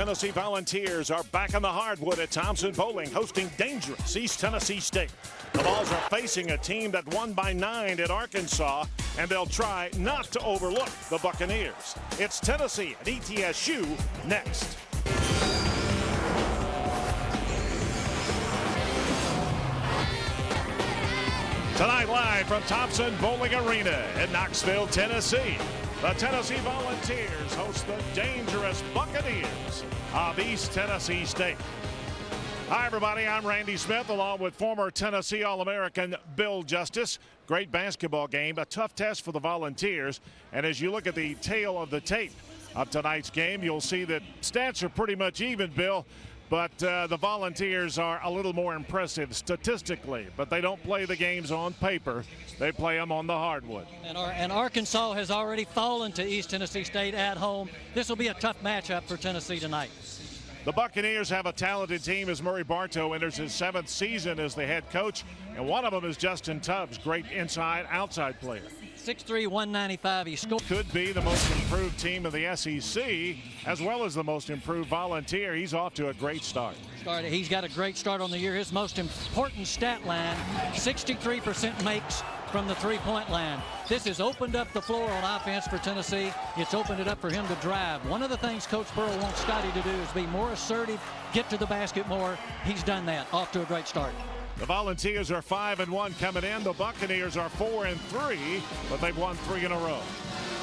Tennessee Volunteers are back on the hardwood at Thompson Bowling, hosting dangerous East Tennessee State. The Vols are facing a team that won by 9 at Arkansas, and they'll try not to overlook the Buccaneers. It's Tennessee at ETSU next. Tonight live from Thompson Bowling Arena in Knoxville, Tennessee. The Tennessee Volunteers host the dangerous Buccaneers of East Tennessee State. Hi, everybody. I'm Randy Smith, along with former Tennessee All-American Bill Justice. Great basketball game, a tough test for the Volunteers. And as you look at the tail of the tape of tonight's game, you'll see that stats are pretty much even, Bill. But the Volunteers are a little more impressive statistically, but they don't play the games on paper. They play them on the hardwood. And Arkansas has already fallen to East Tennessee State at home. This will be a tough matchup for Tennessee tonight. The Buccaneers have a talented team as Murray Bartow enters his 7th season as the head coach, and one of them is Justin Tubbs, great inside-outside player. 6'3", 195. He scored. Could be the most improved team in the SEC, as well as the most improved Volunteer. He's off to a great start. He's got a great start on the year. His most important stat line, 63% makes from the three-point line. This has opened up the floor on offense for Tennessee. It's opened it up for him to drive. One of the things Coach Burrow wants Scotty to do is be more assertive, get to the basket more. He's done that. Off to a great start. The Volunteers are 5-1 coming in. The Buccaneers are 4-3, but they've won 3 in a row.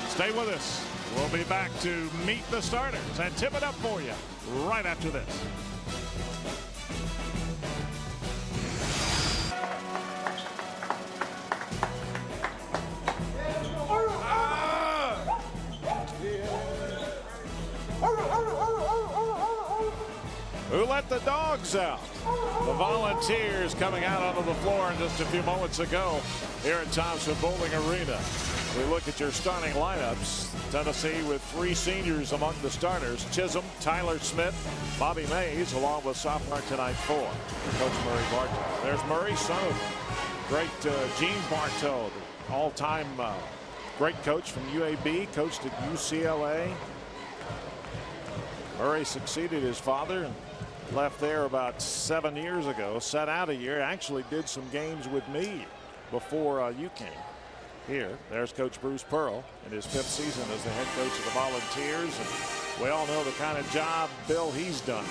Stay with us. We'll be back to meet the starters and tip it up for you right after this. Who let the dogs out? The Volunteers coming out onto the floor just a few moments ago here at Thompson Bowling Arena. We look at your starting lineups. Tennessee with 3 seniors among the starters. Chisholm, Tyler Smith, Bobby Mays, along with sophomore tonight 4. Coach Murray Bartow. There's Murray, son of great Gene Bartow, the all-time great coach from UAB, coached at UCLA. Murray succeeded his father and left there about 7 years ago, sat out a year, actually did some games with me before you came here. There's Coach Bruce Pearl in his 5th season as the head coach of the Volunteers. And we all know the kind of job, Bill, he's done.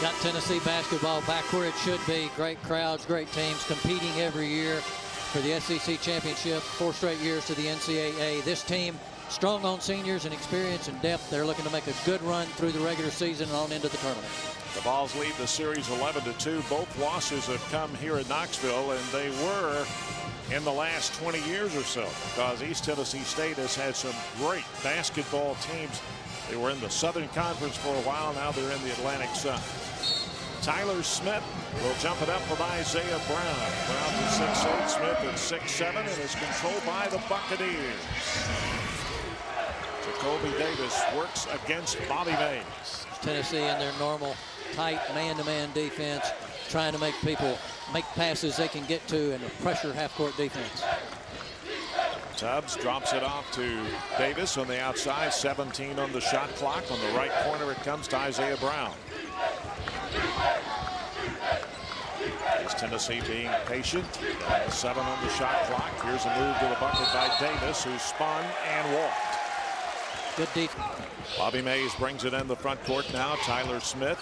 Got Tennessee basketball back where it should be. Great crowds, great teams competing every year for the SEC championship, 4 straight years to the NCAA. This team strong on seniors and experience and depth. They're looking to make a good run through the regular season and on into the tournament. The Vols lead the series 11-2. Both losses have come here in Knoxville, and they were in the last 20 years or so, because East Tennessee State has had some great basketball teams. They were in the Southern Conference for a while. Now they're in the Atlantic Sun. Tyler Smith will jump it up with Isaiah Brown. Brown is 6'8", Smith is 6'7", and is controlled by the Buccaneers. Jacoby Davis works against Bobby Mays. Tennessee in their normal tight man-to-man defense, trying to make people make passes they can get to in a pressure half-court defense. Tubbs drops it off to Davis on the outside. 17 on the shot clock. On the right corner it comes to Isaiah Brown. Is Tennessee being patient? 7 on the shot clock. Here's a move to the bucket by Davis, who spun and walked. Good defense. Bobby Mays brings it in the front court now. Tyler Smith.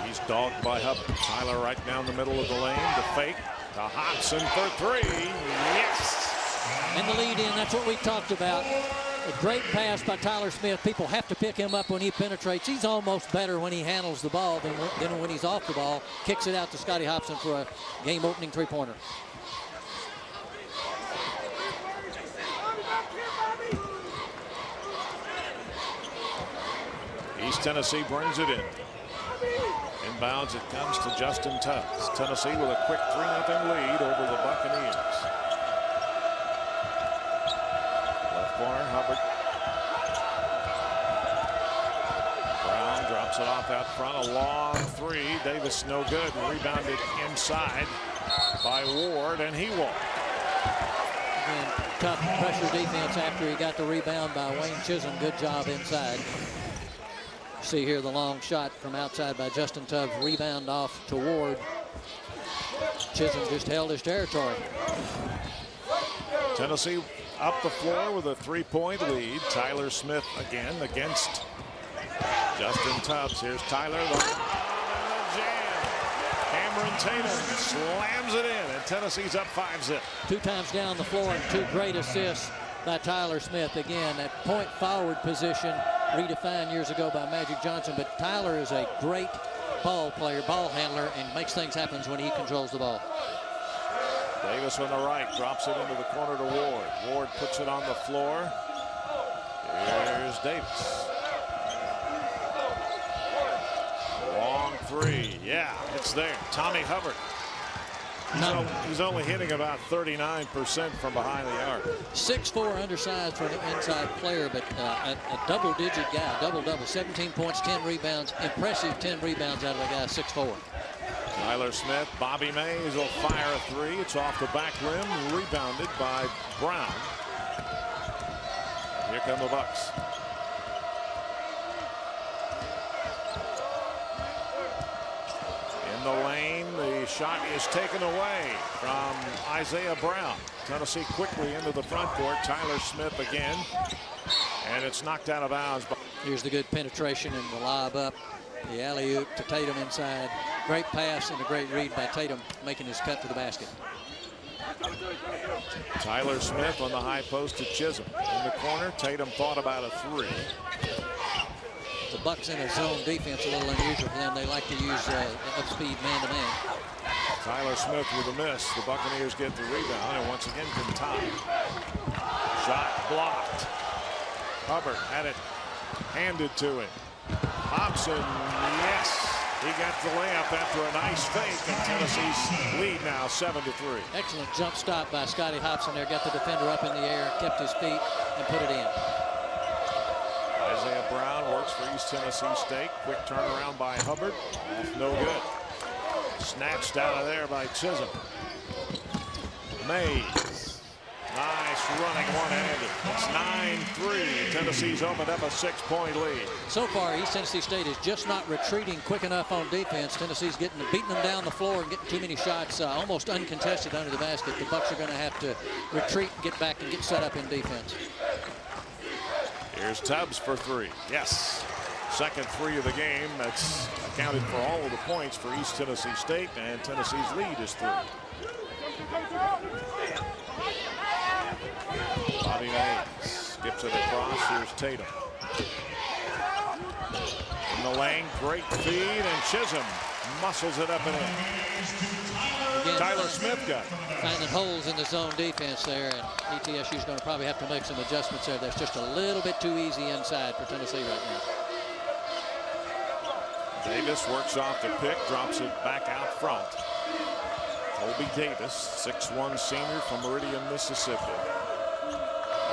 He's dogged by Hupp. Tyler right down the middle of the lane. The fake to Hobson for 3. Yes! And the lead in, that's what we talked about. A great pass by Tyler Smith. People have to pick him up when he penetrates. He's almost better when he handles the ball than when he's off the ball. Kicks it out to Scotty Hobson for a game-opening 3-pointer. East Tennessee brings it in. Inbounds, it comes to Justin Tubbs. Tennessee with a quick 3-0 lead over the Buccaneers. Left corner, Hubbard. Brown drops it off out front. A long 3. Davis no good. Rebounded inside by Ward, and he walked. Again, tough pressure defense after he got the rebound by Wayne Chisholm. Good job inside. See here the long shot from outside by Justin Tubbs. Rebound off to Ward. Chisholm just held his territory. Tennessee up the floor with a 3-point lead. Tyler Smith again against Justin Tubbs. Here's Tyler. The jam. Cameron Tatum slams it in, and Tennessee's up 5-zip. 2 times down the floor and 2 great assists by Tyler Smith. Again, at point forward position, redefined years ago by Magic Johnson. But Tyler is a great ball player, ball handler, and makes things happen when he controls the ball. Davis on the right, drops it into the corner to Ward. Ward puts it on the floor. Here's Davis. Long 3, yeah, it's there. Tommy Hubbard. He's only hitting about 39% from behind the arc. 6'4", undersized for an inside player, but a double-digit guy, double-double, 17 points, 10 rebounds. Impressive 10 rebounds out of a guy 6'4". Tyler Smith, Bobby Mays will fire a 3. It's off the back rim, rebounded by Brown. Here come the Bucks. In the lane, the shot is taken away from Isaiah Brown. Tennessee quickly into the front court. Tyler Smith again, and it's knocked out of bounds. Here's the good penetration and the lob up. The alley-oop to Tatum inside. Great pass and a great read by Tatum, making his cut to the basket. Tyler Smith on the high post to Chisholm. In the corner, Tatum thought about a 3. The Bucks in a zone defense, a little unusual for them. They like to use up-speed man-to-man. Tyler Smith with a miss. The Buccaneers get the rebound, and once again can tie. Shot blocked. Hubbard had it handed to him. Hobson, yes. He got the layup after a nice fake, and Tennessee's lead now 7-3. Excellent jump stop by Scotty Hobson there. Got the defender up in the air, kept his feet, and put it in. Isaiah Brown works for East Tennessee State. Quick turnaround by Hubbard. Off no good. Snatched out of there by Chisholm. Mays. Nice running one-handed. It's 9-3. Tennessee's opened up a 6-point lead. So far, East Tennessee State is just not retreating quick enough on defense. Tennessee's beating them down the floor and getting too many shots almost uncontested under the basket. The Bucks are going to have to retreat, get back, and get set up in defense. Here's Tubbs for 3. Yes. Second 3 of the game. That's accounted for all of the points for East Tennessee State, and Tennessee's lead is 3. Bobby Mays skips it across. Here's Tatum. In the lane, great feed, and Chisholm muscles it up and in. Again, Tyler Smith got it. Finding holes in the zone defense there, and ETSU's going to probably have to make some adjustments there. That's just a little bit too easy inside for Tennessee right now. Davis works off the pick, drops it back out front. Colby Davis, 6'1" senior from Meridian, Mississippi.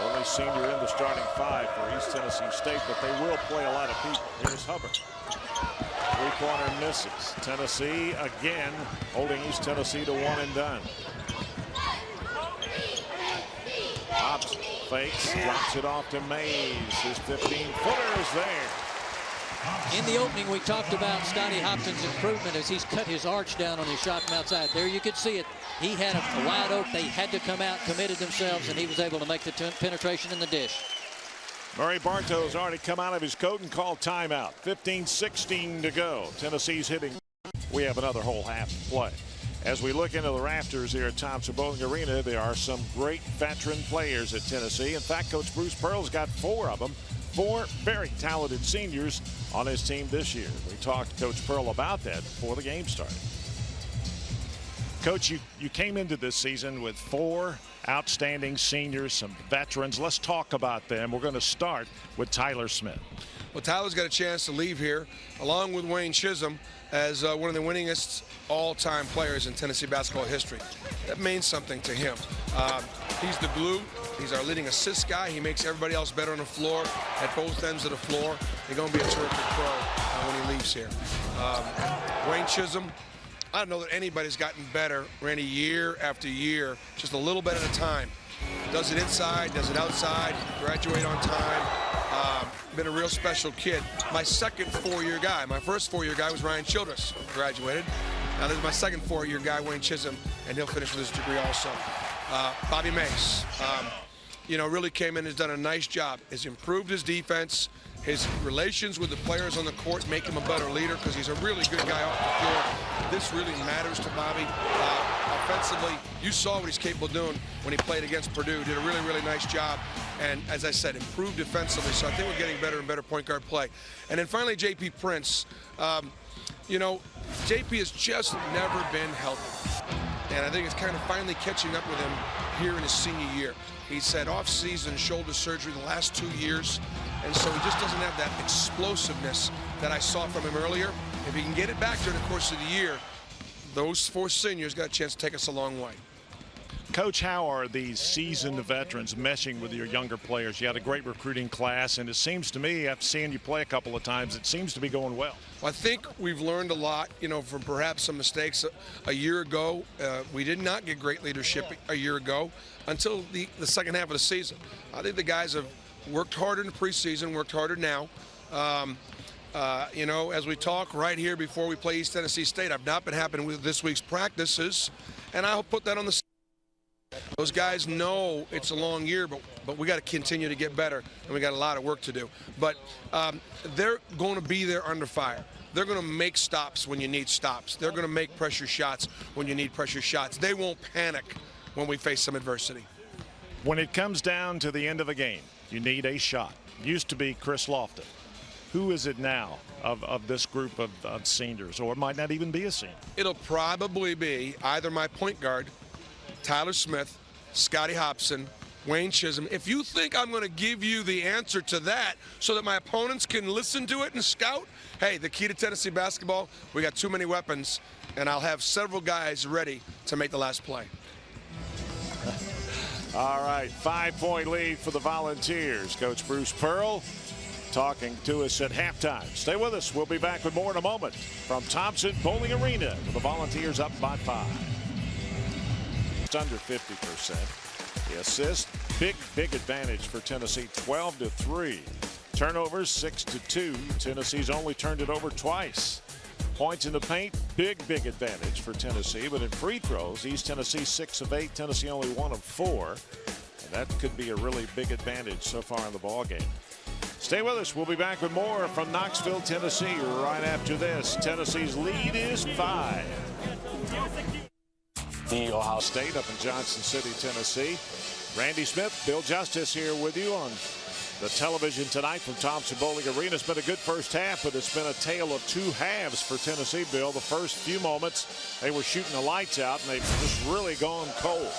Only senior in the starting 5 for East Tennessee State, but they will play a lot of people. Here's Hubbard. Three-pointer misses. Tennessee again holding East Tennessee to 1 and done. Hobbs fakes, drops it off to Mays. His 15-footer is there. In the opening, we talked about Scotty Hobson's improvement as he's cut his arch down on his shot from outside. There you could see it. He had a wide open. They had to come out, committed themselves, and he was able to make the penetration in the dish. Murray Bartow's already come out of his coat and called timeout. 15-16 to go. Tennessee's hitting. We have another whole half to play. As we look into the rafters here at Thompson Bowling Arena, there are some great veteran players at Tennessee. In fact, Coach Bruce Pearl's got 4 of them. 4 very talented seniors on his team this year. We talked to Coach Pearl about that before the game started. Coach, you came into this season with 4 outstanding seniors, some veterans. Let's talk about them. We're going to start with Tyler Smith. Well, Tyler's got a chance to leave here, along with Wayne Chisholm, as one of the winningest all-time players in Tennessee basketball history. That means something to him. He's the glue. He's our leading assist guy. He makes everybody else better on the floor, at both ends of the floor. He's going to be a terrific pro when he leaves here. Wayne Chisholm, I don't know that anybody's gotten better, Randy, year after year, just a little bit at a time. Does it inside, does it outside, graduate on time. been a real special kid. My second four-year guy. My first four-year guy was Ryan Childress, graduated. Now this is my second four-year guy, Wayne Chisholm, and he'll finish with his degree also. Bobby Mace, really came in and has done a nice job. Has improved his defense. His relations with the players on the court make him a better leader because he's a really good guy off the floor. This really matters to Bobby. Offensively, you saw what he's capable of doing when he played against Purdue. Did a really, really nice job. And as I said, improved defensively. So I think we're getting better and better point guard play. And then finally, J.P. Prince. J.P. has just never been healthy. And I think it's kind of finally catching up with him here in his senior year. He's had off-season shoulder surgery the last 2 years, and so he just doesn't have that explosiveness that I saw from him earlier. If he can get it back during the course of the year, those four seniors got a chance to take us a long way. Coach, how are these seasoned veterans meshing with your younger players? You had a great recruiting class, and it seems to me, after seeing you play a couple of times, it seems to be going well. Well, I think we've learned a lot, from perhaps some mistakes a year ago. We did not get great leadership a year ago until the second half of the season. I think the guys have worked harder in the preseason, worked harder now. As we talk right here before we play East Tennessee State, I've not been happy with this week's practices, and I'll put that on the. Those guys know it's a long year, but we got to continue to get better, and we got a lot of work to do. But they're going to be there under fire. They're going to make stops when you need stops. They're going to make pressure shots when you need pressure shots. They won't panic when we face some adversity. When it comes down to the end of a game, you need a shot. Used to be Chris Lofton. Who is it now of this group of seniors, or it might not even be a senior? It'll probably be either my point guard, Tyler Smith, Scotty Hobson, Wayne Chisholm. If you think I'm going to give you the answer to that so that my opponents can listen to it and scout, hey, the key to Tennessee basketball, we got too many weapons, and I'll have several guys ready to make the last play. All right, 5-point lead for the Volunteers. Coach Bruce Pearl talking to us at halftime. Stay with us. We'll be back with more in a moment from Thompson Bowling Arena with the Volunteers up by 5. Under 50%. The assist, big advantage for Tennessee, 12-3. Turnovers, 6-2. Tennessee's only turned it over twice. Points in the paint, big advantage for Tennessee. But in free throws, East Tennessee 6 of 8, Tennessee only 1 of 4. And that could be a really big advantage so far in the ball game. Stay with us. We'll be back with more from Knoxville, Tennessee right after this. Tennessee's lead is 5. The Ohio State up in Johnson City, Tennessee. Randy Smith, Bill Justice here with you on the television tonight from Thompson Bowling Arena. It's been a good first half, but it's been a tale of two halves for Tennessee, Bill. The first few moments, they were shooting the lights out, and they've just really gone cold.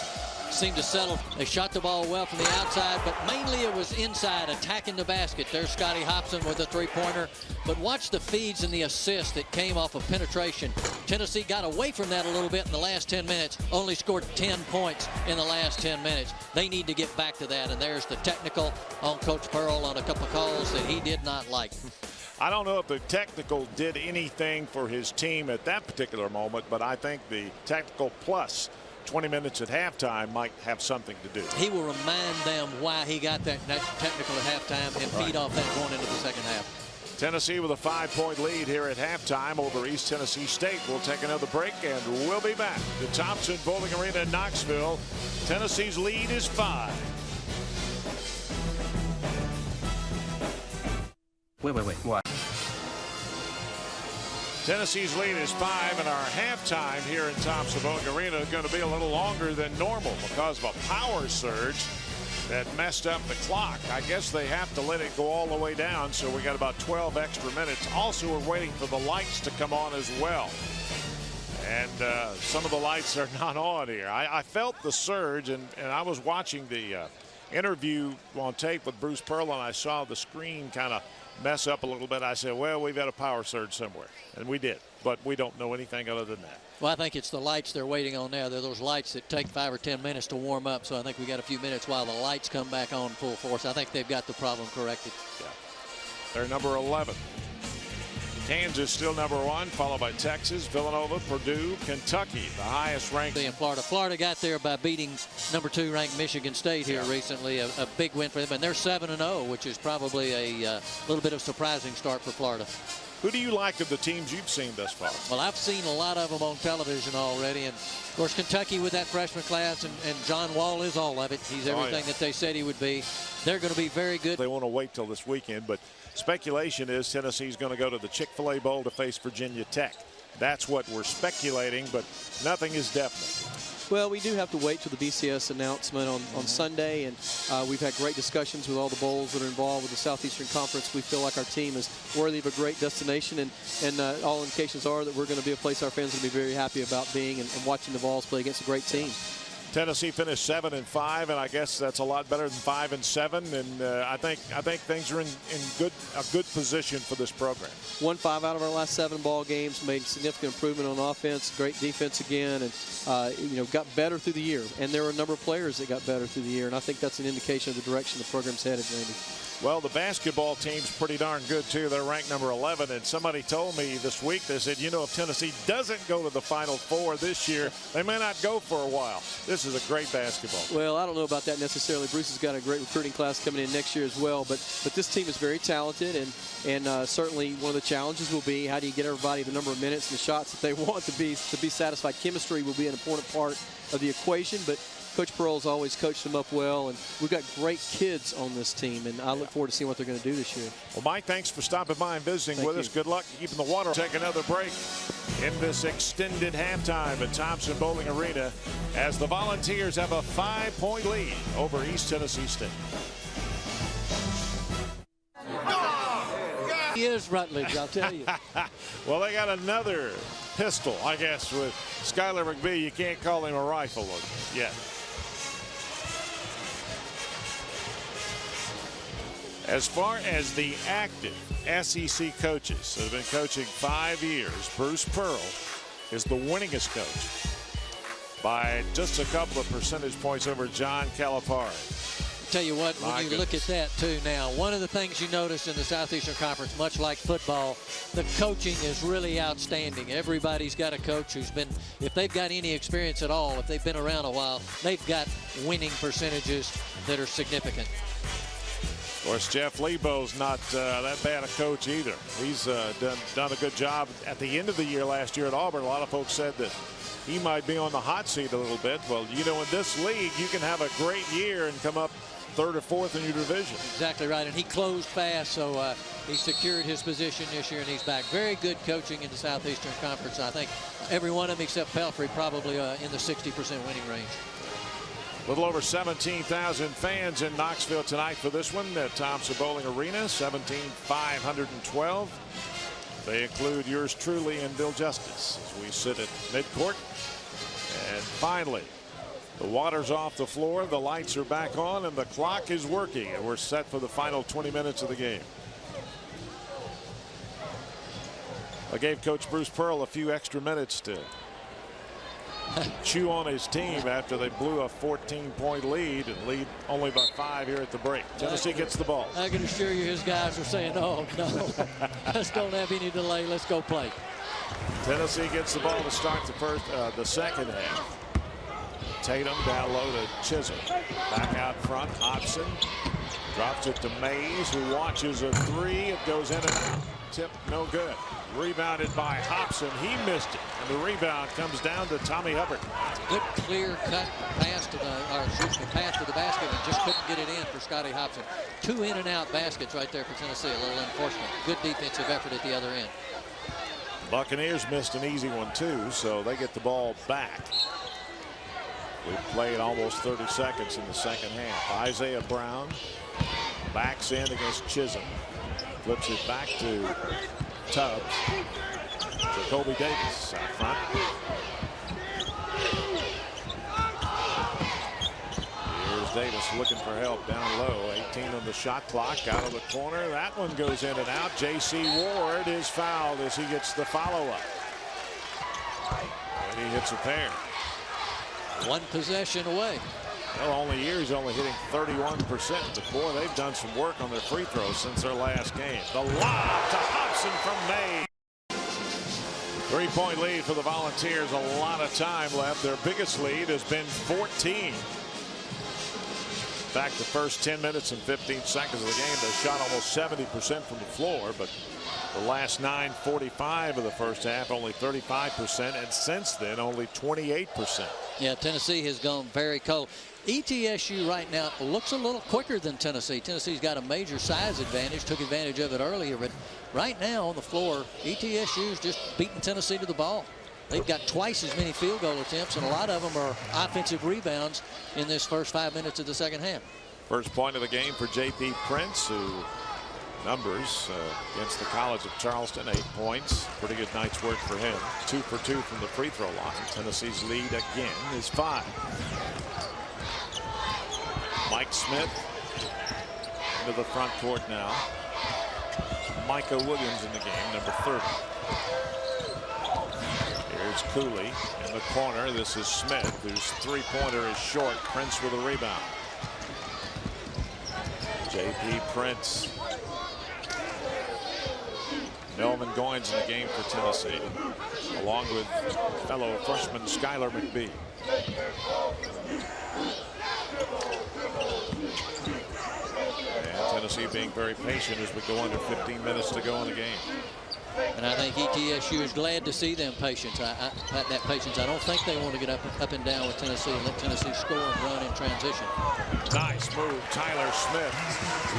Seemed to settle. They shot the ball well from the outside, but mainly it was inside, attacking the basket. There's Scotty Hobson with a three-pointer. But watch the feeds and the assists that came off of penetration. Tennessee got away from that a little bit in the last 10 minutes, only scored 10 points in the last 10 minutes. They need to get back to that, and there's the technical on Coach Pearl on a couple of calls that he did not like. I don't know if the technical did anything for his team at that particular moment, but I think the technical plus 20 minutes at halftime might have something to do. He will remind them why he got that technical at halftime and feed off that going into the second half. Tennessee with a 5-point lead here at halftime over East Tennessee State. We'll take another break and we'll be back to Thompson Bowling Arena in Knoxville. Tennessee's lead is 5. Wait, what? Tennessee's lead is 5, and our halftime here in Thompson Bowling Arena is going to be a little longer than normal because of a power surge that messed up the clock. I guess they have to let it go all the way down, so we got about 12 extra minutes. Also, we're waiting for the lights to come on as well. And some of the lights are not on here. I felt the surge, and I was watching the interview on tape with Bruce Pearl, and I saw the screen kind of mess up a little bit. I said, well, we've got a power surge somewhere, and we did, but we don't know anything other than that. Well, I think it's the lights they're waiting on now. They're those lights that take 5 or 10 minutes to warm up, so I think we got a few minutes while the lights come back on full force. I think they've got the problem corrected. Yeah. They're number 11. Kansas still #1, followed by Texas, Villanova, Purdue, Kentucky, the highest ranked. In Florida. Florida got there by beating #2 ranked Michigan State here recently. A big win for them, and they're 7-0, which is probably a little bit of surprising start for Florida. Who do you like of the teams you've seen thus far? Well, I've seen a lot of them on television already, and of course Kentucky with that freshman class, and John Wall is all of it. He's everything that they said he would be. They're going to be very good. They want to wait till this weekend, but speculation is Tennessee's going to go to the Chick-fil-A Bowl to face Virginia Tech. That's what we're speculating, but nothing is definite. Well, we do have to wait till the BCS announcement on Sunday, and we've had great discussions with all the bowls that are involved with the Southeastern Conference. We feel like our team is worthy of a great destination, and all indications are that we're going to be a place our fans will be very happy about being and watching the Vols play against a great team. Tennessee finished 7-5, and I guess that's a lot better than 5-7. And I think things are in a good position for this program. Won 5 out of our last 7 ball games, made significant improvement on offense, great defense again, and got better through the year. And there were a number of players that got better through the year, and I think that's an indication of the direction the program's headed, Randy. Well, the basketball team's pretty darn good, too. They're ranked #11, and somebody told me this week, they said, if Tennessee doesn't go to the Final Four this year, they may not go for a while. This is a great basketball. Well, I don't know about that necessarily. Bruce has got a great recruiting class coming in next year as well, but this team is very talented, and certainly one of the challenges will be how do you get everybody the number of minutes and the shots that they want to be satisfied. Chemistry will be an important part of the equation, but Coach Pearl's always coached them up well, and we've got great kids on this team, and I look forward to seeing what they're going to do this year. Well, Mike, thanks for stopping by and visiting with us. Good luck keeping the water. Take another break in this extended halftime at Thompson Bowling Arena as the Volunteers have a 5-point lead over East Tennessee State. He is Rutledge, I'll tell you. Well, they got another pistol, I guess, with Skylar McBee. You can't call him a rifle yet. As far as the active SEC coaches that have been coaching 5 years, Bruce Pearl is the winningest coach by just a couple of percentage points over John Calipari. Tell you what, when you look at that too now, one of the things you notice in the Southeastern Conference, much like football, the coaching is really outstanding. Everybody's got a coach who's been, if they've got any experience at all, if they've been around a while, they've got winning percentages that are significant. Of course, Jeff Lebo's not that bad a coach either. He's done a good job at the end of the year last year at Auburn. A lot of folks said that he might be on the hot seat a little bit. Well, in this league, you can have a great year and come up 3rd or 4th in your division. Exactly right, and he closed fast, so he secured his position this year, and he's back. Very good coaching in the Southeastern Conference. I think every one of them except Pelfrey probably in the 60% winning range. A little over 17,000 fans in Knoxville tonight for this one at Thompson Bowling Arena, 17,512. They include yours truly and Bill Justice as we sit at midcourt. And finally, the water's off the floor, the lights are back on, and the clock is working, and we're set for the final 20 minutes of the game. I gave Coach Bruce Pearl a few extra minutes to chew on his team after they blew a 14-point lead and lead only by 5 here at the break. Tennessee gets the ball. I can assure you his guys are saying, oh, no, let's don't have any delay. Let's go play. Tennessee gets the ball to start the second half. Tatum down low to Chisholm. Back out front, Hobson drops it to Mays, who watches a 3. It goes in and out. Tip no good. Rebounded by Hobson. He missed it, and the rebound comes down to Tommy Hubbard. Good clear cut pass to path to the basket, and just couldn't get it in for Scotty Hobson. 2 in and out baskets right there for Tennessee. A little enforcement. Good defensive effort at the other end. Buccaneers missed an easy one too, so they get the ball back. We played almost 30 seconds in the second half. Isaiah Brown backs in against Chisholm. Flips it back to Tubbs. Jacoby Davis out front. Here's Davis looking for help down low. 18 on the shot clock. Out of the corner. That one goes in and out. J.C. Ward is fouled as he gets the follow-up. And he hits a pair. One possession away. Well, he's only hitting 31%. But boy, they've done some work on their free throws since their last game. The lob to Hobson from May. 3-point lead for the Volunteers. A lot of time left. Their biggest lead has been 14. In fact, the first 10 minutes and 15 seconds of the game, they shot almost 70% from the floor, but the last 9:45 of the first half, only 35%, and since then, only 28%. Yeah, Tennessee has gone very cold. ETSU right now looks a little quicker than Tennessee. Tennessee's got a major size advantage, took advantage of it earlier, but right now on the floor, ETSU's just beating Tennessee to the ball. They've got twice as many field goal attempts, and a lot of them are offensive rebounds in this first 5 minutes of the second half. First point of the game for J.P. Prince, who numbers against the College of Charleston, 8 points. Pretty good night's work for him. 2 for 2 from the free throw line. Tennessee's lead again is 5. Mike Smith into the front court now. Micah Williams in the game, number 30. Here's Cooley in the corner. This is Smith, whose three-pointer is short. Prince with a rebound. J.P. Prince. Melvin Goins in the game for Tennessee, along with fellow freshman Skylar McBee. And Tennessee being very patient as we go under 15 minutes to go in the game. And I think ETSU is glad to see them patience. That patience. I don't think they want to get up and down with Tennessee and let Tennessee score and run in transition. Nice move. Tyler Smith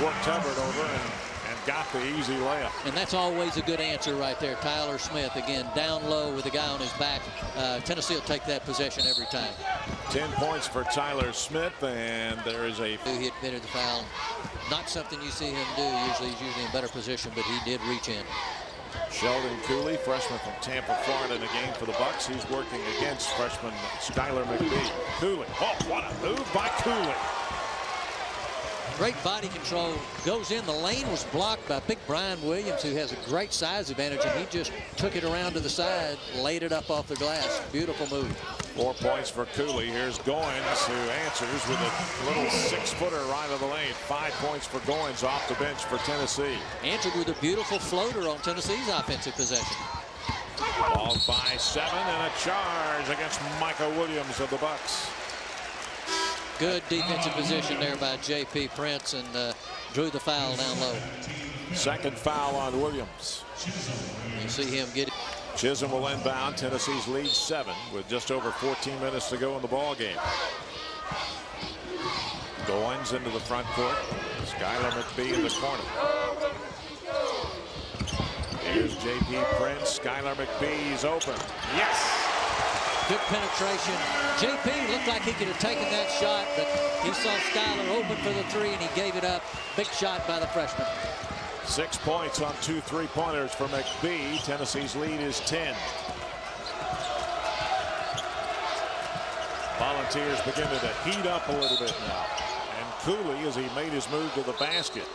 worked Hubbard over and got the easy layup. And that's always a good answer right there. Tyler Smith, again, down low with the guy on his back. Tennessee will take that possession every time. 10 points for Tyler Smith, and there is a... He admitted the foul. Not something you see him do. Usually he's usually in better position, but he did reach in. Sheldon Cooley, freshman from Tampa, Florida, in the game for the Bucks. He's working against freshman Skylar McBee. Cooley. Oh, what a move by Cooley. Great body control. Goes in. The lane was blocked by big Brian Williams, who has a great size advantage, and he just took it around to the side, laid it up off the glass. Beautiful move. 4 points for Cooley. Here's Goins, who answers with a little 6-footer right of the lane. 5 points for Goins off the bench for Tennessee. Answered with a beautiful floater on Tennessee's offensive possession. Ball by 7 and a charge against Micah Williams of the Bucks. Good defensive position there by J.P. Prince, and drew the foul down low. Second foul on Williams. You see him get it. Chisholm will inbound. Tennessee's lead 7 with just over 14 minutes to go in the ball game. Goins into the front court. Skylar McBee in the corner. Here's J.P. Prince. Skylar McBee's open. Yes! Good penetration. J.P. looked like he could have taken that shot, but he saw Skylar open for the 3, and he gave it up. Big shot by the freshman. 6 points on 2 3-pointers for McBee. Tennessee's lead is 10. Volunteers beginning to heat up a little bit now. And Cooley, as he made his move to the basket,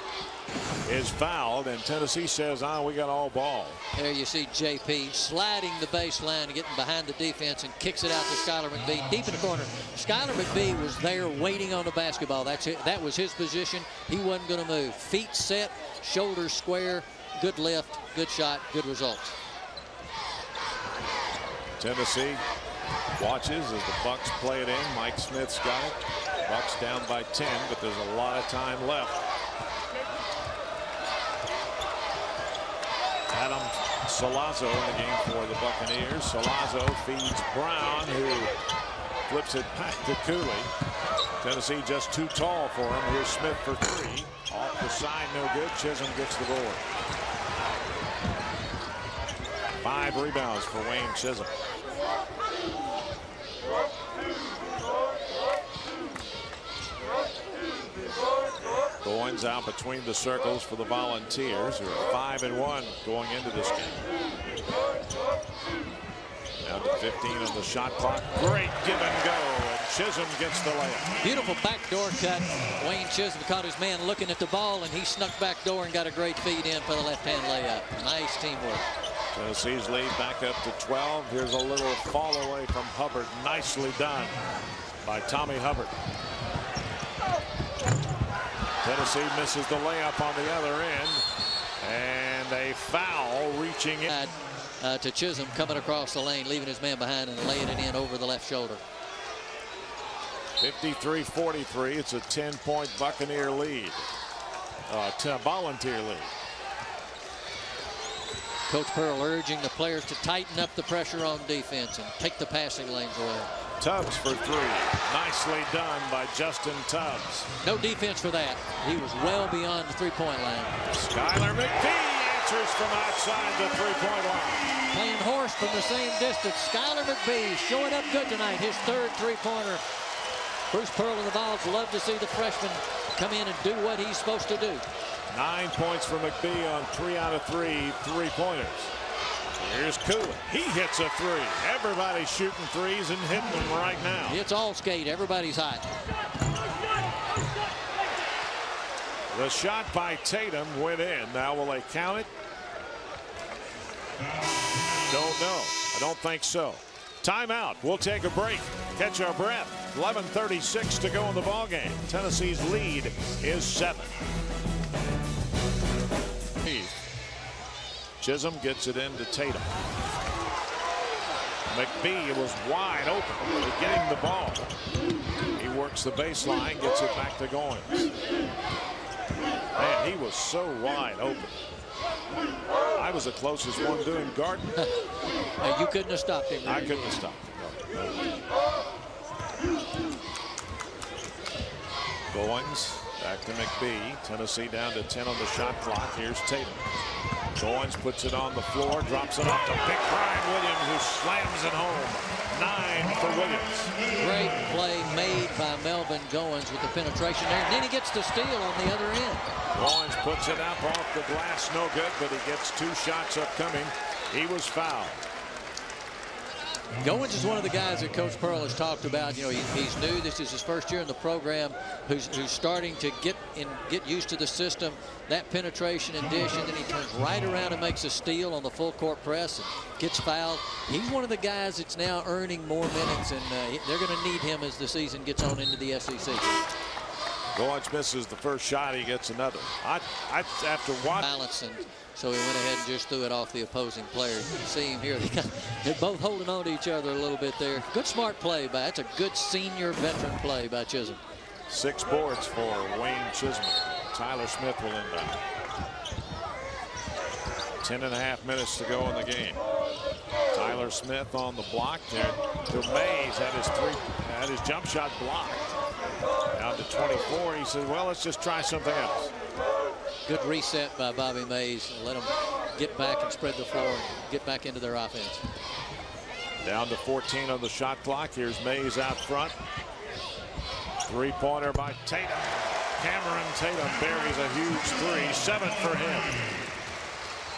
is fouled, and Tennessee says, we got all ball. There you see J.P. sliding the baseline and getting behind the defense and kicks it out to Skylar McBee deep in the corner. Skylar McBee was there waiting on the basketball. That's it. That was his position. He wasn't going to move. Feet set, shoulders square, good lift, good shot, good results. Tennessee watches as the Bucks play it in. Mike Smith's got it. Bucks down by 10, but there's a lot of time left. Adam Salazzo in the game for the Buccaneers. Salazzo feeds Brown, who flips it back to Cooley. Tennessee just too tall for him. Here's Smith for 3. Off the side, no good. Chisholm gets the board. 5 rebounds for Wayne Chisholm. Goins out between the circles for the Volunteers, who are 5-1 going into this game. Down to 15 on the shot clock. Great give and go, and Chisholm gets the layup. Beautiful backdoor cut. Wayne Chisholm caught his man looking at the ball, and he snuck back door and got a great feed in for the left-hand layup. Nice teamwork. Tennessee's lead back up to 12. Here's a little fall away from Hubbard. Nicely done by Tommy Hubbard. Tennessee misses the layup on the other end, and a foul reaching in. to Chisholm coming across the lane, leaving his man behind and laying it in over the left shoulder. 53-43. It's a 10-point Buccaneer lead. Volunteer lead. Coach Pearl urging the players to tighten up the pressure on defense and take the passing lanes away. Tubbs for three. Nicely done by Justin Tubbs. No defense for that. He was well beyond the three-point line. Skylar McBee answers from outside the three-point line. Playing horse from the same distance. Skylar McBee showing up good tonight. His third three-pointer. Bruce Pearl and the Vols love to see the freshman come in and do what he's supposed to do. 9 points for McBee on 3 out of 3 three-pointers. Here's Cooley. He hits a three. Everybody's shooting threes and hitting them right now. It's all skate. Everybody's hot. The shot by Tatum went in. Now will they count it? Don't know. I don't think so. Timeout. We'll take a break. Catch our breath. 11:36 to go in the ballgame. Tennessee's lead is 7. Chisholm gets it into Tatum. McBee was wide open getting the ball. He works the baseline, gets it back to Goins. Man, he was so wide open. I was the closest one doing Garden. You couldn't have stopped him. I couldn't have stopped him. Goins back to McBee. Tennessee down to 10 on the shot clock. Here's Tatum. Goins puts it on the floor, drops it off to Big Brian Williams, who slams it home. 9 for Williams. Great play made by Melvin Goins with the penetration there. And then he gets the steal on the other end. Goins puts it up off the glass, no good, but he gets 2 shots upcoming. He was fouled. Goins is one of the guys that Coach Pearl has talked about. You know, he's new. This is his first year in the program. Who's starting to get used to the system. That penetration and dish, and then he turns right around and makes a steal on the full court press and gets fouled. He's one of the guys that's now earning more minutes, and they're going to need him as the season gets on into the SEC. Goins misses the first shot. He gets another. After watching. So he went ahead and just threw it off the opposing player. You can see him here. They're both holding on to each other a little bit there. Good smart play by. That's a good senior veteran play by Chisholm. 6 boards for Wayne Chisholm. Tyler Smith will inbound. 10.5 minutes to go in the game. Tyler Smith on the block there. To Mays had his jump shot blocked. Down to 24. He says, well, let's just try something else. Good reset by Bobby Mays. Let them get back and spread the floor and get back into their offense. Down to 14 on the shot clock. Here's Mays out front. 3-pointer by Tatum. Cameron Tatum buries a huge 3. 7 for him.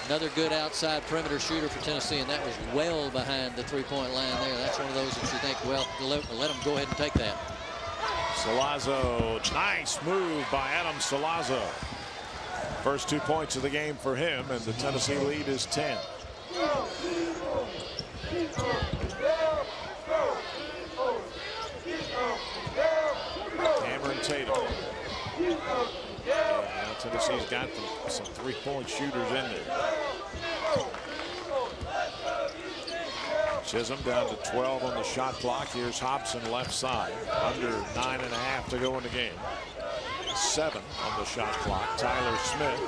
Another good outside perimeter shooter for Tennessee, and that was well behind the 3-point line there. That's one of those that you think, well, let them go ahead and take that. Salazzo, nice move by Adam Salazzo. First 2 points of the game for him, and the Tennessee lead is 10. Cameron Tatum. Now Tennessee's got some 3-point shooters in there. Chisholm down to 12 on the shot clock. Here's Hobson left side. Under 9.5 to go in the game. 7 on the shot clock. Tyler Smith,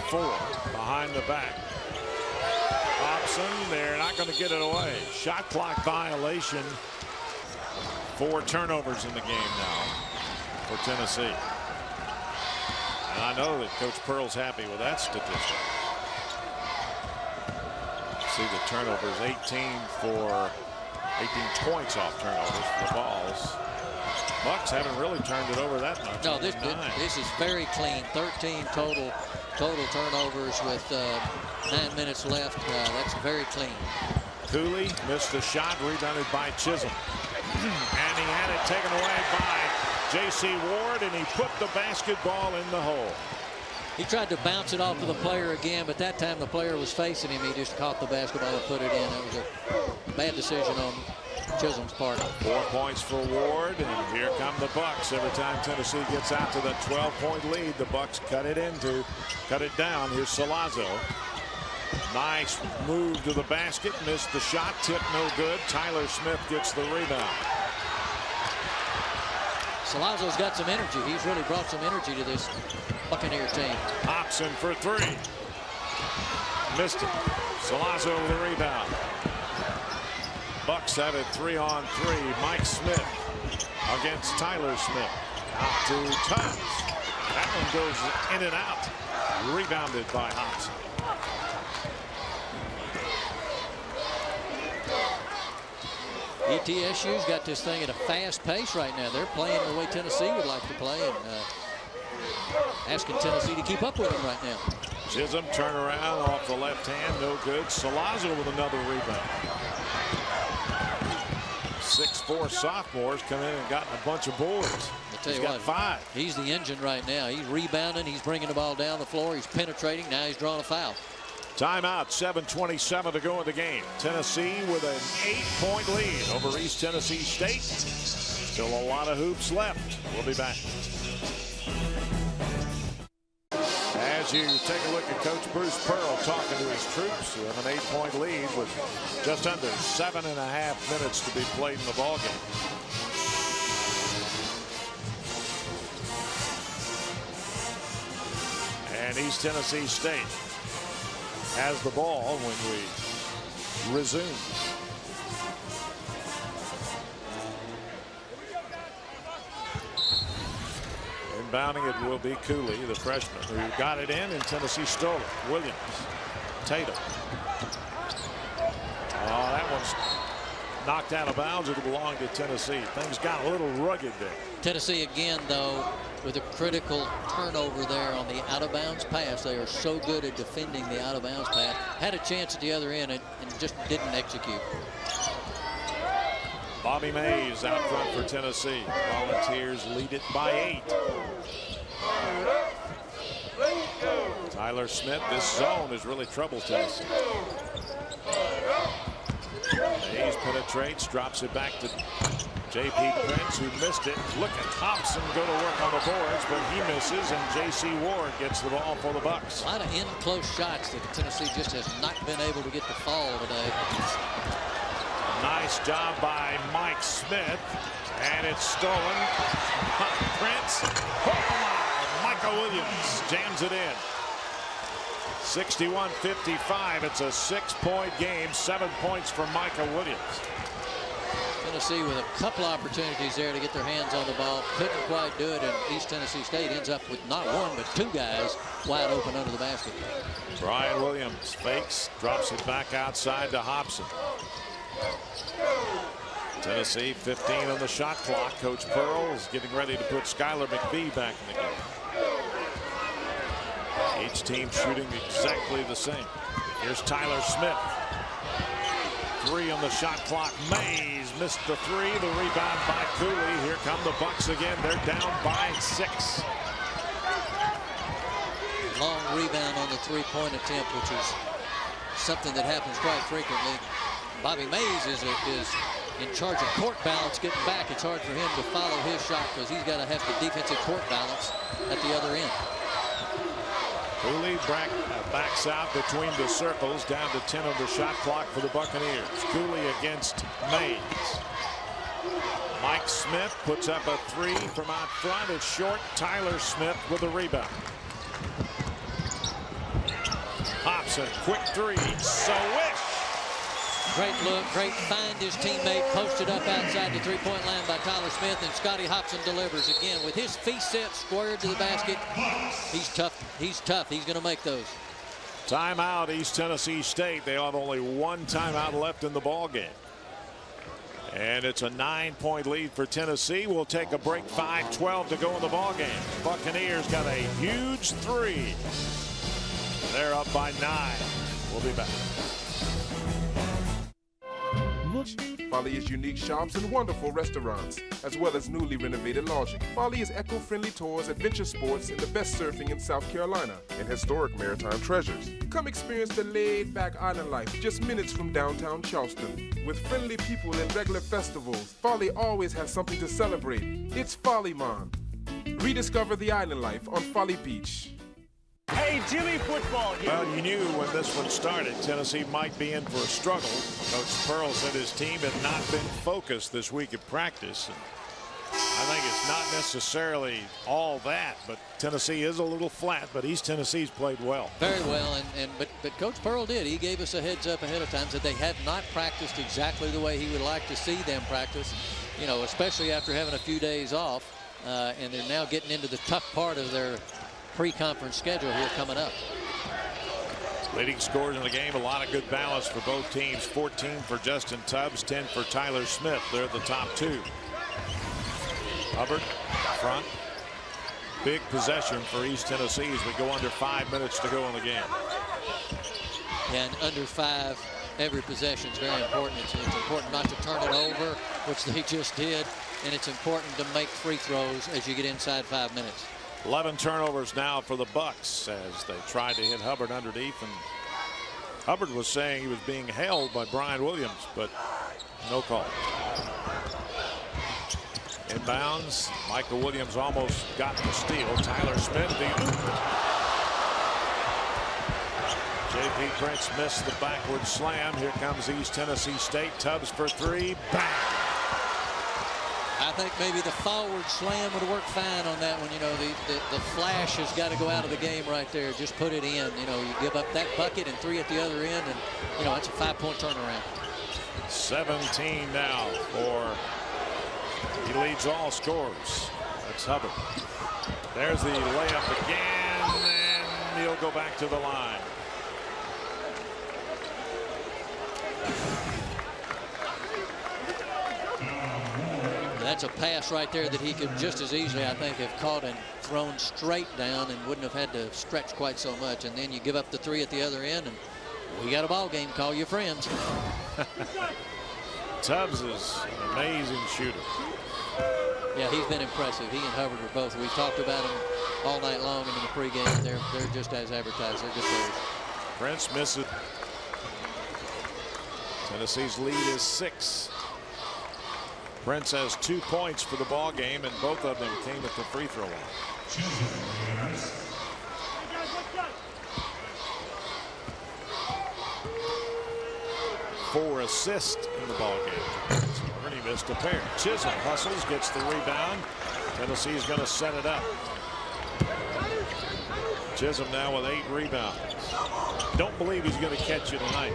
4 behind the back. Hobson, they're not going to get it away. Shot clock violation. 4 turnovers in the game now for Tennessee. And I know that Coach Pearl's happy with that statistic. See the turnovers, 18 points off turnovers for the Vols. Bucks haven't really turned it over that much. No, this is very clean. 13 total turnovers with 9 minutes left. That's very clean. Cooley missed the shot, rebounded by Chisholm. And he had it taken away by J.C. Ward, and he put the basketball in the hole. He tried to bounce it off to the player again, but that time the player was facing him. He just caught the basketball and put it in. That was a bad decision on Chisholm's part. 4 points for Ward, and here come the Bucks. Every time Tennessee gets out to the 12-point lead, the Bucks cut it down. Here's Salazzo. Nice move to the basket. Missed the shot. Tip no good. Tyler Smith gets the rebound. Salazzo's got some energy. He's really brought some energy to this Buccaneer team. Hobson for three. Missed it. Salazzo with the rebound. Bucks have it 3-on-3. Mike Smith against Tyler Smith. Out to Tubbs. That one goes in and out. Rebounded by Hobson. ETSU's got this thing at a fast pace right now. They're playing the way Tennessee would like to play, and asking Tennessee to keep up with them right now. Chisholm turnaround off the left hand, no good. Salazzo with another rebound. 6'4" sophomores come in and gotten a bunch of boards. He's got 5. He's the engine right now. He's rebounding. He's bringing the ball down the floor. He's penetrating. Now he's drawing a foul. Timeout, 7:27 to go in the game. Tennessee with an 8-point lead over East Tennessee State. Still a lot of hoops left. We'll be back. As you take a look at Coach Bruce Pearl talking to his troops, who have an 8-point lead with just under 7.5 minutes to be played in the ballgame. And East Tennessee State has the ball when we resume. Inbounding it will be Cooley, the freshman, who got it in, and Tennessee stole it. Williams, Tatum. Oh, that one's knocked out of bounds. It'll belong to Tennessee. Things got a little rugged there. Tennessee again, though, with a critical turnover there on the out-of-bounds pass. They are so good at defending the out-of-bounds pass. Had a chance at the other end and just didn't execute. Bobby Mays out front for Tennessee. Volunteers lead it by 8. Tyler Smith, this zone has really troubled Tennessee. Mays penetrates, drops it back to J.P. Prince, who missed it. Look at Hobson go to work on the boards, but he misses, and J.C. Ward gets the ball for the Bucks. A lot of in-close shots that Tennessee just has not been able to get to fall today. Nice job by Mike Smith, and it's stolen. Prince, oh my, Michael Williams jams it in. 61-55, it's a 6-point game, 7 points for Michael Williams. Tennessee with a couple opportunities there to get their hands on the ball. Couldn't quite do it, and East Tennessee State ends up with not one, but 2 guys wide open under the basket. Brian Williams fakes, drops it back outside to Hobson. Tennessee 15 on the shot clock. Coach Pearl is getting ready to put Skylar McBee back in the game. Each team shooting exactly the same. Here's Tyler Smith. 3 on the shot clock. Mays missed the 3. The rebound by Cooley. Here come the Bucks again. They're down by 6. Long rebound on the 3-point attempt, which is something that happens quite frequently. Bobby Mays is in charge of court balance getting back. It's hard for him to follow his shot because he's got to have the defensive court balance at the other end. Cooley backs out between the circles, down to 10 on the shot clock for the Buccaneers. Cooley against Mays. Mike Smith puts up a 3 from out front. It's short. Tyler Smith with the rebound. Hobson, quick 3. Swish. Great look, great find his teammate, posted up outside the 3-point line by Tyler Smith, and Scotty Hobson delivers again with his feet set squared to the basket. He's tough. He's tough. He's going to make those. Timeout, East Tennessee State. They have only 1 timeout left in the ball game. And it's a 9-point lead for Tennessee. We'll take a break. 5:12 to go in the ball game. Buccaneers got a huge 3. They're up by 9. We'll be back. Folly is unique shops and wonderful restaurants, as well as newly renovated lodging. Folly is eco-friendly tours, adventure sports, and the best surfing in South Carolina, and historic maritime treasures. Come experience the laid-back island life just minutes from downtown Charleston. With friendly people and regular festivals, Folly always has something to celebrate. It's Folly Mon. Rediscover the island life on Folly Beach. Hey, play Jimmy football. Well, you knew when this one started, Tennessee might be in for a struggle. Coach Pearl said his team had not been focused this week at practice. And I think it's not necessarily all that, but Tennessee is a little flat, but East Tennessee's played well. Very well, but Coach Pearl did. He gave us a heads up ahead of time that they had not practiced exactly the way he would like to see them practice, you know, especially after having a few days off, and they're now getting into the tough part of their pre-conference schedule here coming up. Leading scorers in the game, a lot of good balance for both teams. 14 for Justin Tubbs, 10 for Tyler Smith. They're the top two. Hubbard front. Big possession for East Tennessee as we go under 5 minutes to go in the game. And under 5 every possession is very important. It's important not to turn it over, which they just did, and it's important to make free throws as you get inside 5 minutes. 11 turnovers now for the Bucks as they tried to hit Hubbard underneath, and Hubbard was saying he was being held by Brian Williams, but no call. Inbounds, Michael Williams almost got the steal. Tyler Smith, J.P. Prince missed the backward slam. Here comes East Tennessee State. Tubbs for three. Bang! I think maybe the forward slam would work fine on that one. You know, the flash has got to go out of the game right there. Just put it in. You know, you give up that bucket and 3 at the other end, and, you know, it's a 5-point turnaround. 17 now for, he leads all scorers. That's Hubbard. There's the layup again, and he'll go back to the line. That's a pass right there that he could just as easily, I think, have caught and thrown straight down and wouldn't have had to stretch quite so much. And then you give up the 3 at the other end, and we got a ball game. Call your friends. Tubbs is an amazing shooter. Yeah, he's been impressive. He and Hubbard are both. We've talked about him all night long and in the pregame. They're just as advertised. They're just those. Prince misses. Tennessee's lead is 6. Prince has 2 points for the ball game, and both of them came at the free throw line. 4 assists in the ball game. He missed a pair. Chisholm hustles, gets the rebound. Tennessee's going to set it up. Chisholm now with 8 rebounds. Don't believe he's going to catch you tonight.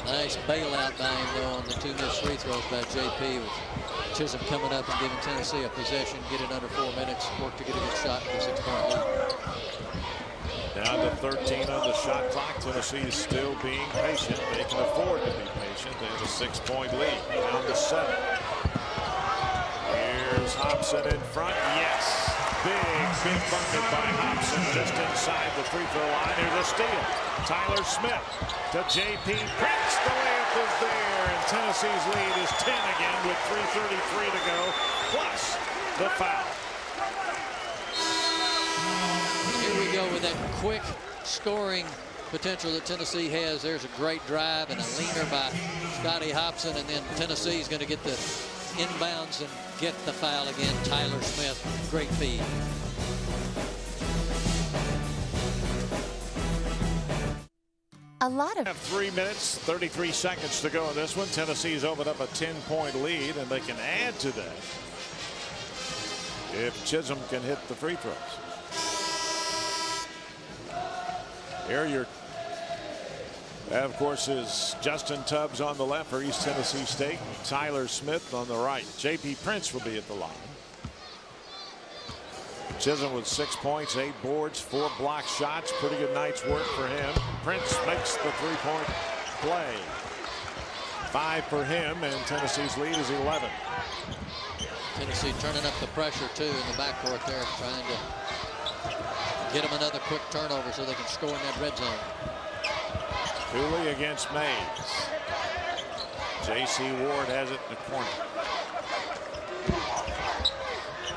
Nice bailout by him, though, on the 2 missed free throws by J.P. with Chisholm coming up and giving Tennessee a possession, get it under 4 minutes, work to get a good shot for a 6-point lead. Down to 13 on the shot clock. Tennessee is still being patient. They can afford to be patient. They have a 6-point lead. Down to 7. Here's Hobson in front. Yes. Big bucket by Hobson just inside the free throw line. Here's a steal. Tyler Smith to J.P. Prince. The layup is there, and Tennessee's lead is 10 again with 3:33 to go, plus the foul. Here we go with that quick scoring potential that Tennessee has. There's a great drive and a leaner by Scotty Hobson, and then Tennessee's going to get the inbounds and get the foul again. Tyler Smith, great feed. A lot of 3 minutes, 33 seconds to go in this one. Tennessee's opened up a 10-point lead, and they can add to that if Chisholm can hit the free throws. Here, that, of course, is Justin Tubbs on the left for East Tennessee State, and Tyler Smith on the right. J.P. Prince will be at the line. Chisholm with 6 points, 8 boards, 4 block shots. Pretty good night's work for him. Prince makes the 3-point play. 5 for him, and Tennessee's lead is 11. Tennessee turning up the pressure, too, in the backcourt there, trying to get them another quick turnover so they can score in that red zone. Cooley against Mays. J.C. Ward has it in the corner.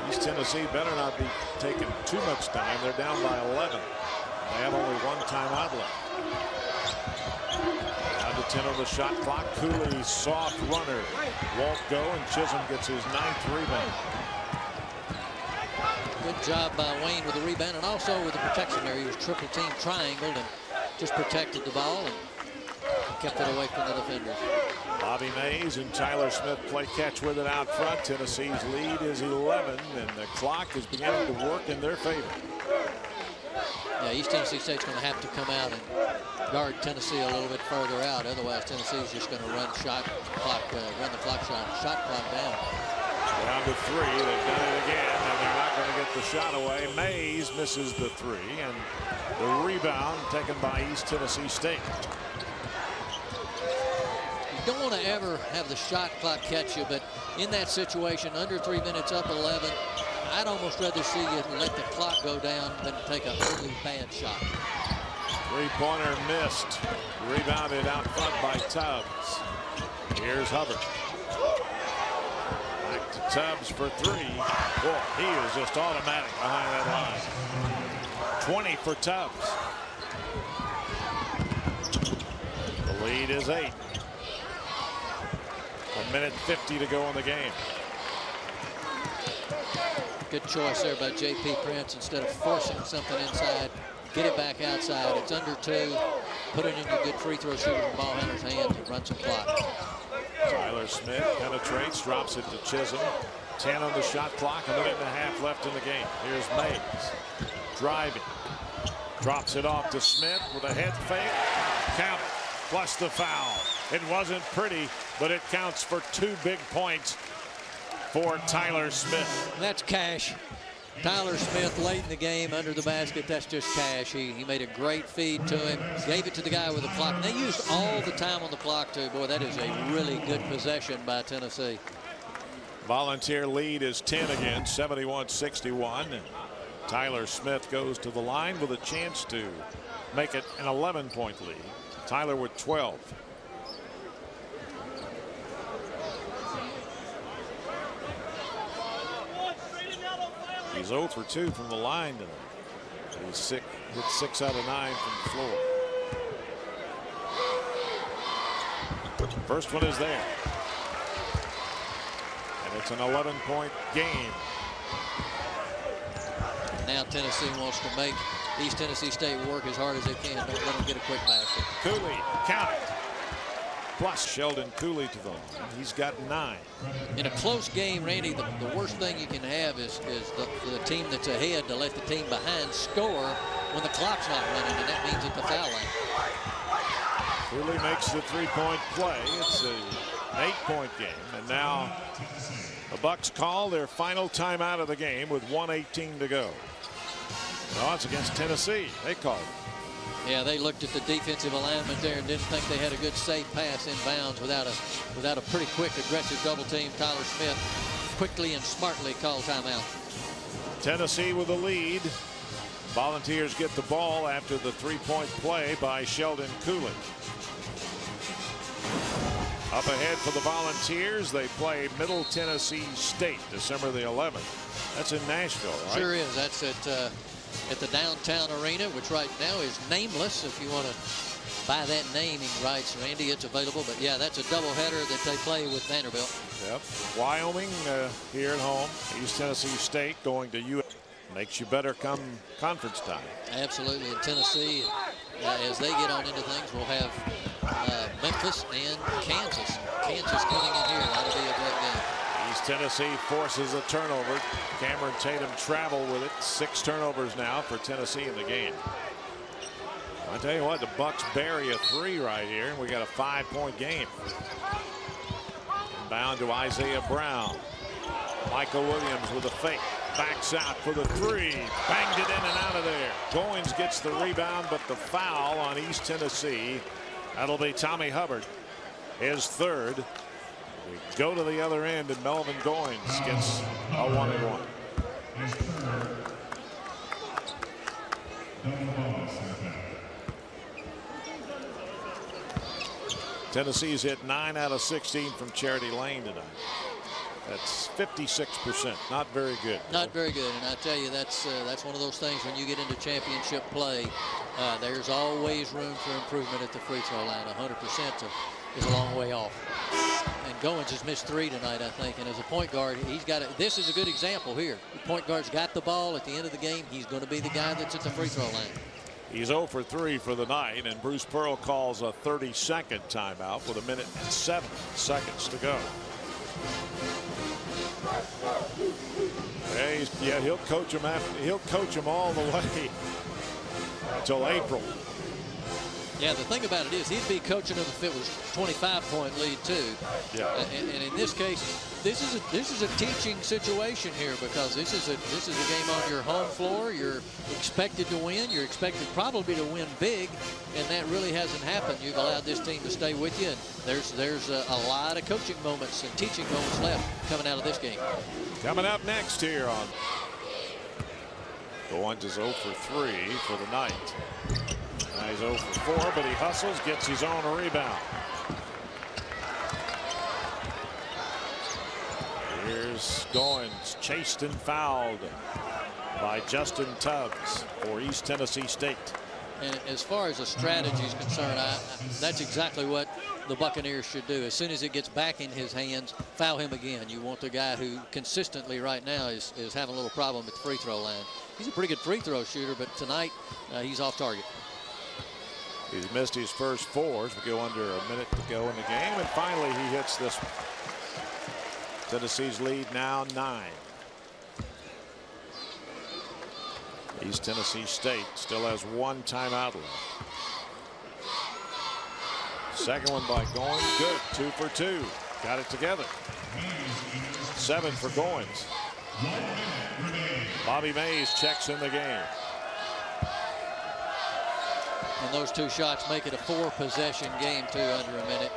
East Tennessee better not be taking too much time. They're down by 11. They have only 1 timeout left. Down to 10 on the shot clock. Cooley, soft runner, won't go, and Chisholm gets his 9th rebound. Good job by Wayne with the rebound and also with the protection there. He was triple team triangled and just protected the ball and kept it away from the defenders. Bobby Mays and Tyler Smith play catch with it out front. Tennessee's lead is 11, and the clock is beginning to work in their favor. Yeah, East Tennessee State's going to have to come out and guard Tennessee a little bit further out. Otherwise, Tennessee's just going to run the shot clock down. Down to 3. They've done it again, and they're not going to get the shot away. Mays misses the 3, and the rebound taken by East Tennessee State. You don't want to ever have the shot clock catch you, but in that situation, under 3 minutes, up 11, I'd almost rather see you let the clock go down than take a really bad shot. Three-pointer missed. Rebounded out front by Tubbs. Here's Hubbard. Back to Tubbs for 3. Boy, he is just automatic behind that line. 20 for Tubbs. The lead is 8. 1:50 to go in the game. Good choice there by J.P. Prince. Instead of forcing something inside, get it back outside. It's under 2. Put it into good free throw shooters and ball handlers' hands and run some clock. Tyler Smith penetrates, drops it to Chisholm. 10 on the shot clock, 1.5 minutes left in the game. Here's Mays driving. Drops it off to Smith with a head fake. Count it, plus the foul. It wasn't pretty, but it counts for 2 big points for Tyler Smith. That's cash. Tyler Smith late in the game under the basket. That's just cash. He made a great feed to him. Gave it to the guy with the clock. And they used all the time on the clock too. Boy, that is a really good possession by Tennessee. Volunteer lead is 10 again, 71-61. Tyler Smith goes to the line with a chance to make it an 11-point lead. Tyler with 12. He's 0 for 2 from the line tonight. He's hit 6 out of 9 from the floor. First one is there. And it's an 11-point game. Now Tennessee wants to make East Tennessee State work as hard as they can. Don't let them get a quick basket. Cooley, count it. Plus Sheldon Cooley to the line. He's got 9. In a close game, Randy, the worst thing you can have is the team that's ahead to let the team behind score when the clock's not running, and that means at the foul line. Cooley makes the 3-point play. It's an 8-point game, and now the Bucks call their final timeout of the game with 1:18 to go. No, it's against Tennessee. They called it. Yeah, they looked at the defensive alignment there and didn't think they had a good safe pass in bounds without a pretty quick aggressive double team. Tyler Smith quickly and smartly called timeout. Tennessee with the lead. Volunteers get the ball after the 3-point play by Sheldon Cooley. Up ahead for the Volunteers, they play Middle Tennessee State December the 11th. That's in Nashville, right? Sure is. That's at the downtown arena, which right now is nameless. If you want to buy that naming rights, Randy, it's available. But yeah, that's a doubleheader that they play with Vanderbilt. Yep. Wyoming here at home. East Tennessee State going to U. Makes you better come conference time. Absolutely. In Tennessee, as they get on into things, we'll have Memphis and Kansas. Kansas coming in here. That'll be a great game. East Tennessee forces a turnover. Cameron Tatum travel with it. 6 turnovers now for Tennessee in the game. I tell you what, the Bucks bury a 3 right here, and we got a 5-point game. Inbound to Isaiah Brown. Michael Williams with a fake. Backs out for the 3. Banged it in and out of there. Goins gets the rebound, but the foul on East Tennessee. That'll be Tommy Hubbard, his 3rd. We go to the other end, and Melvin Goins gets a 1-and-1. Tennessee's hit 9 out of 16 from Charity Lane tonight. That's 56%. Not very good. Not very good. And I tell you, that's one of those things when you get into championship play, there's always room for improvement at the free throw line. 100% is a long way off. And Goins has missed 3 tonight, I think. And as a point guard, he's got it. This is a good example here. The point guard's got the ball at the end of the game. He's going to be the guy that's at the free throw line. He's 0 for 3 for the night, and Bruce Pearl calls a 30-second timeout with 1 minute and 7 seconds to go. Yeah, he'll coach him he'll coach him all the way until April. Yeah, the thing about it is he'd be coaching him if it was 25-point lead too. Yeah. And in this case, this is a teaching situation here, because this is a game on your home floor. You're expected to win. You're expected probably to win big, and that really hasn't happened. You've allowed this team to stay with you, and there's a lot of coaching moments and teaching moments left coming out of this game. Coming up next here on Goins is 0 for 3 for the night. Now he's 0 for 4, but he hustles, gets his own rebound. Here's Goins, chased and fouled by Justin Tubbs for East Tennessee State. And as far as the strategy is concerned, that's exactly what the Buccaneers should do. As soon as it gets back in his hands, foul him again. You want the guy who consistently right now is having a little problem at the free throw line. He's a pretty good free throw shooter, but tonight he's off target. He's missed his first 4 as we go under a minute to go in the game, and finally he hits this one. Tennessee's lead now 9. East Tennessee State still has 1 timeout left. Second one by Goins, good. 2 for 2. Got it together. 7 for Goins. Bobby Mays checks in the game. And those 2 shots make it a 4-possession game too, under a minute.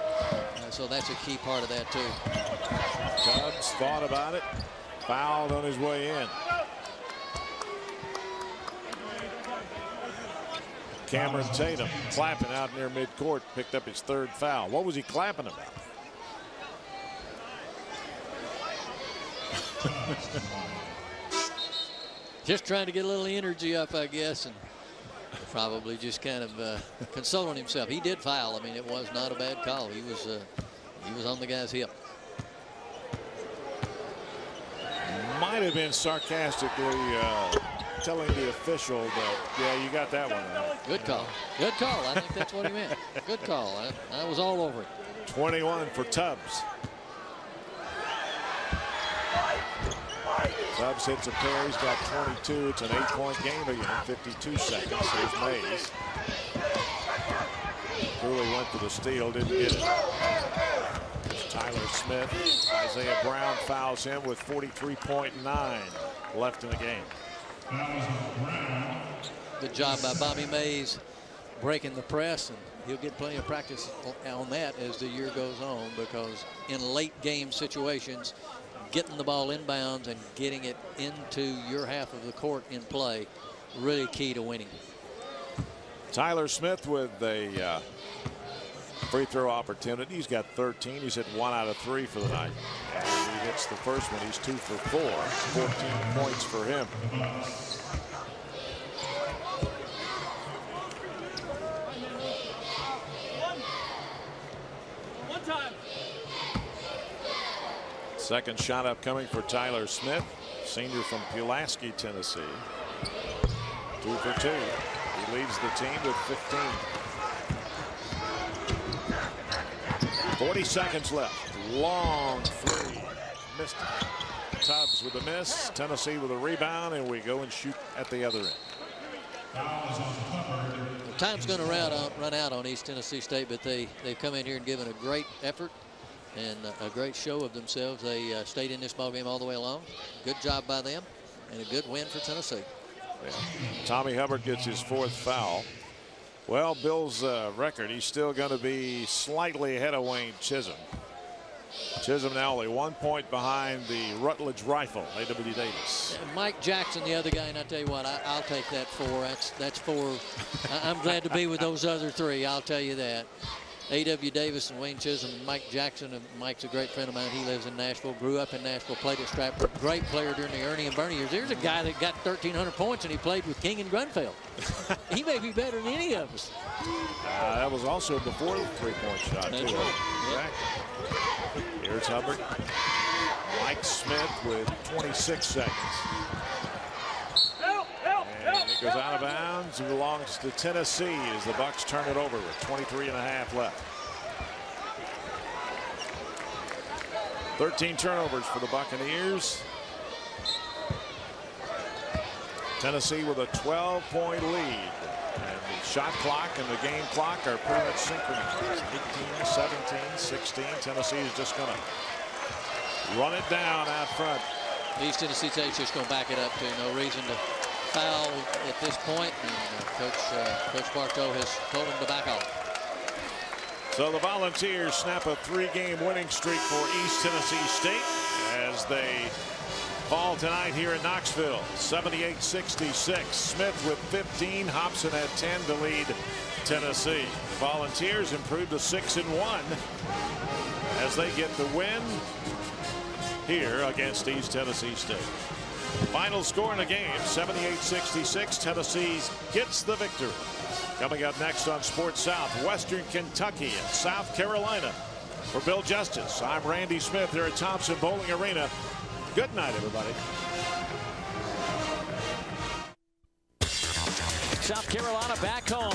So that's a key part of that too. Tubbs thought about it, fouled on his way in. Cameron Tatum clapping out near midcourt, picked up his 3rd foul. What was he clapping about? Just trying to get a little energy up, I guess, and probably just kind of consoling himself. He did foul. I mean, it was not a bad call. He was on the guy's hip. Might have been sarcastically telling the official that, yeah, you got that one right. Good call. Good call. I think that's what he meant. Good call. I was all over it. 21 for Tubbs. Tubbs hits a pair. He's got 22. It's an 8-point game again. 52 seconds. Here's Mays. Cooley went for the steal, didn't get it. There's Tyler Smith. Isaiah Brown fouls him with 43.9 left in the game. Good job by Bobby Mays breaking the press, and he'll get plenty of practice on that as the year goes on, because in late game situations, getting the ball inbounds and getting it into your half of the court in play, really key to winning. Tyler Smith with a free throw opportunity. He's got 13. He's hit 1 out of 3 for the night. And he hits the first one. He's 2 for 4. 14 points for him. One time. Second shot upcoming for Tyler Smith, senior from Pulaski, Tennessee. 2 for 2. He leads the team with 15. 40 seconds left. Long 3. Missed it. Tubbs with a miss. Tennessee with a rebound, and we go and shoot at the other end. The time's going to run out on East Tennessee State, but they've come in here and given a great effort and a great show of themselves. They stayed in this ball game all the way along. Good job by them, and a good win for Tennessee. Yeah. Tommy Hubbard gets his 4th foul. Well, Bill's record, he's still going to be slightly ahead of Wayne Chisholm. Chisholm now only 1 point behind the Rutledge Rifle, A.W. Davis. And Mike Jackson, the other guy, and I tell you what, I'll take that 4. That's 4. I'm glad to be with those other 3. I'll tell you that. A.W. Davis and Wayne Chisholm and Mike Jackson. And Mike's a great friend of mine. He lives in Nashville, grew up in Nashville, played at Stratford. Great player during the Ernie and Bernie years. There's a guy that got 1,300 points, and he played with King and Grunfeld. He may be better than any of us. That was also before the 3-point shot. That's too. right. Yeah. Here's Hubbard. Mike Smith with 26 seconds. And it goes out of bounds. It belongs to Tennessee as the Bucks turn it over with 23.5 left. 13 turnovers for the Buccaneers. Tennessee with a 12-point lead. And the shot clock and the game clock are pretty much synchronized. 18, 17, 16. Tennessee is just going to run it down out front. East Tennessee State's just going to back it up too. No reason to foul at this point. And Coach Bartow has told him to back off. So the Volunteers snap a 3-game winning streak for East Tennessee State as they fall tonight here in Knoxville. 78-66. Smith with 15. Hobson had 10 to lead Tennessee. Volunteers improved to 6-1 as they get the win here against East Tennessee State. Final score in the game, 78-66. Tennessee gets the victory. Coming up next on Sports South, Western Kentucky and South Carolina. For Bill Justice, I'm Randy Smith here at Thompson Bowling Arena. Good night, everybody. South Carolina back home.